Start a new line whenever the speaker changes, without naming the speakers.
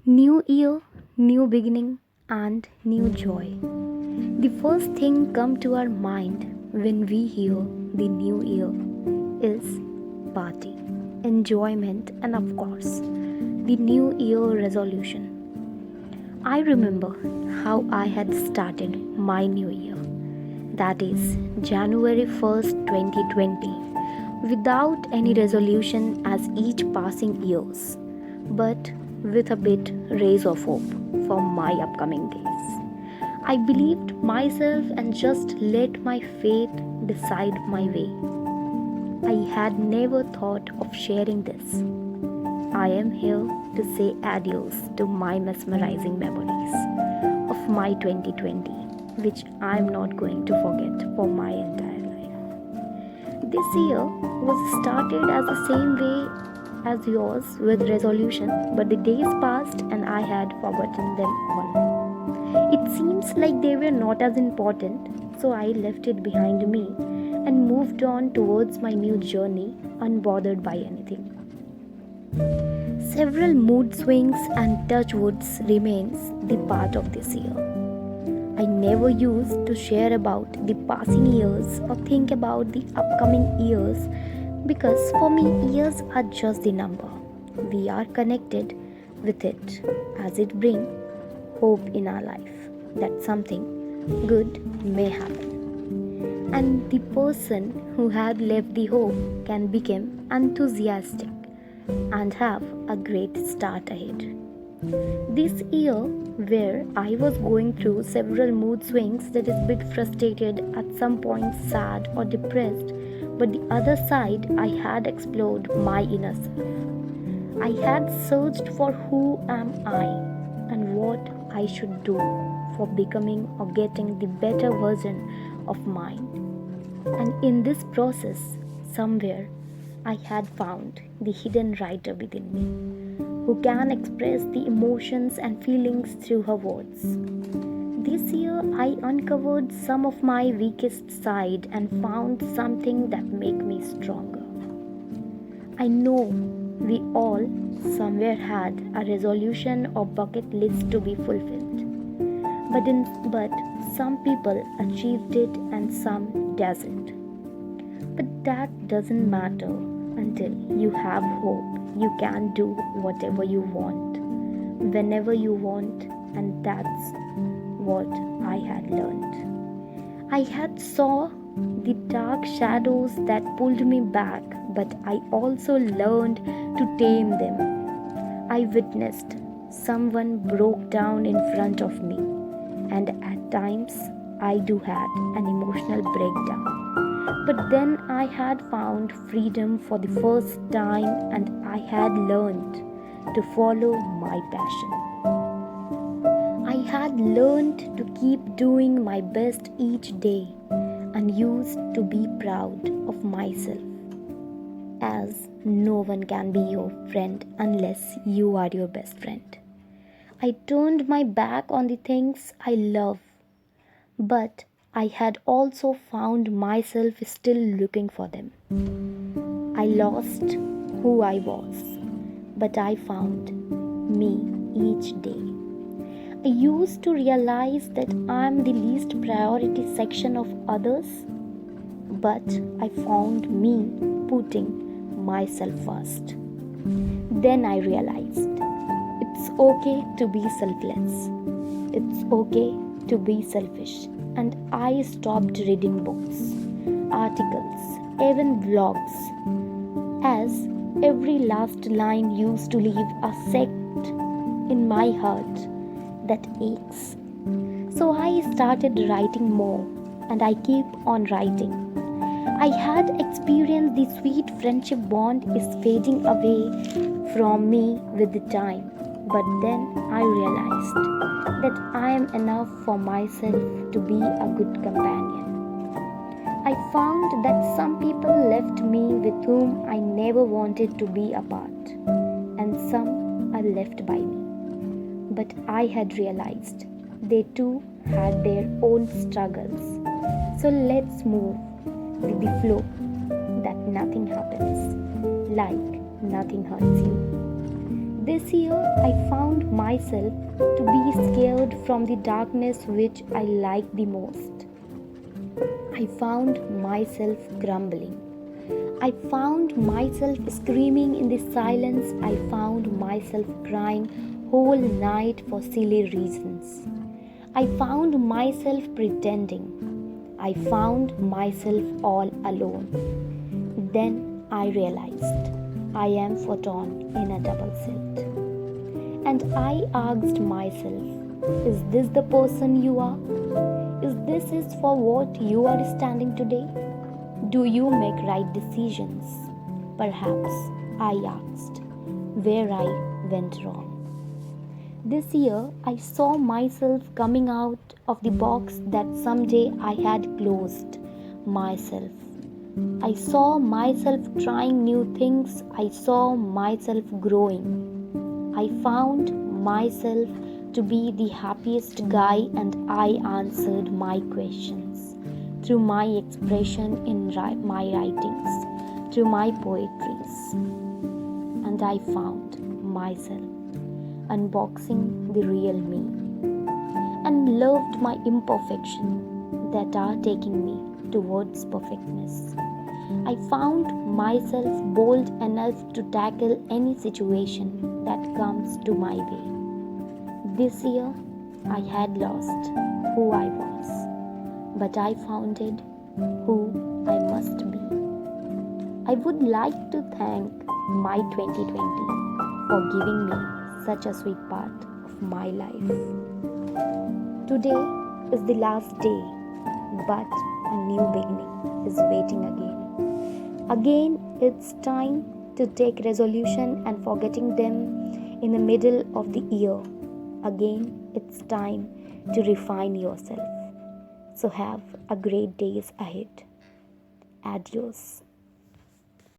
New year, new beginning, and new joy. The first thing come to our mind when we hear the new year is party, enjoyment, and of course, the new year resolution. I remember how I had started my new year, that is January 1st, 2020, without any resolution as each passing years, but with a bit rays of hope for my upcoming days. I believed myself and just let my fate decide my way. I had never thought of sharing this. I am here to say adios to my mesmerizing memories of my 2020, which I am not going to forget for my entire life. This year was started as the same way as yours with resolution, but the days passed and I had forgotten them all. It seems like they were not as important, so I left it behind me and moved on towards my new journey unbothered by anything. Several mood swings and touchwoods remains the part of this year. I never used to share about the passing years or think about the upcoming years because for me years are just the number. We are connected with it as it brings hope in our life that something good may happen. And the person who had left the hope can become enthusiastic and have a great start ahead. This year, where I was going through several mood swings that is bit frustrated, at some point sad or depressed, but the other side I had explored my inner self. I had searched for who am I and what I should do for becoming or getting the better version of mine. And in this process, somewhere I had found the hidden writer within me who can express the emotions and feelings through her words. This year I uncovered some of my weakest side and found something that make me stronger. I know we all somewhere had a resolution or bucket list to be fulfilled. But some people achieved it and some doesn't. But that doesn't matter until you have hope. You can do whatever you want, whenever you want, and that's what I had learned. I had saw the dark shadows that pulled me back, but I also learned to tame them. I witnessed someone broke down in front of me, and at times I do had an emotional breakdown. But then I had found freedom for the first time and I had learned to follow my passion. I had learned to keep doing my best each day and used to be proud of myself, as no one can be your friend unless you are your best friend. I turned my back on the things I love, but I had also found myself still looking for them. I lost who I was, but I found me each day. I used to realize that I am the least priority section of others, but I found me putting myself first. Then I realized it's okay to be selfless. It's okay to be selfish. And I stopped reading books, articles, even vlogs, as every last line used to leave a sect in my heart that aches. So I started writing more, and I keep on writing. I had experienced the sweet friendship bond is fading away from me with the time, but then I realized that I am enough for myself to be a good companion. I found that some people left me with whom I never wanted to be apart, and some are left by me. But I had realized they too had their own struggles. So let's move with the flow that nothing happens, like nothing hurts you. This year, I found myself to be scared from the darkness which I like the most. I found myself grumbling. I found myself screaming in the silence. I found myself crying whole night for silly reasons. I found myself pretending. I found myself all alone. Then I realized I am photon in a double set. And I asked myself, is this the person you are? Is this is for what you are standing today? Do you make right decisions? Perhaps I asked where I went wrong. This year, I saw myself coming out of the box that someday I had closed myself. I saw myself trying new things. I saw myself growing. I found myself to be the happiest guy, and I answered my questions through my expression in my writings, through my poetries. And I found myself unboxing the real me and loved my imperfection that are taking me towards perfectness. I found myself bold enough to tackle any situation that comes to my way. This year, I had lost who I was, but I found who I must be. I would like to thank my 2020 for giving me such a sweet part of my life. Today is the last day, but a new beginning is waiting again. Again, it's time to take resolution and forgetting them in the middle of the year. Again, it's time to refine yourself. So have a great days ahead. Adios.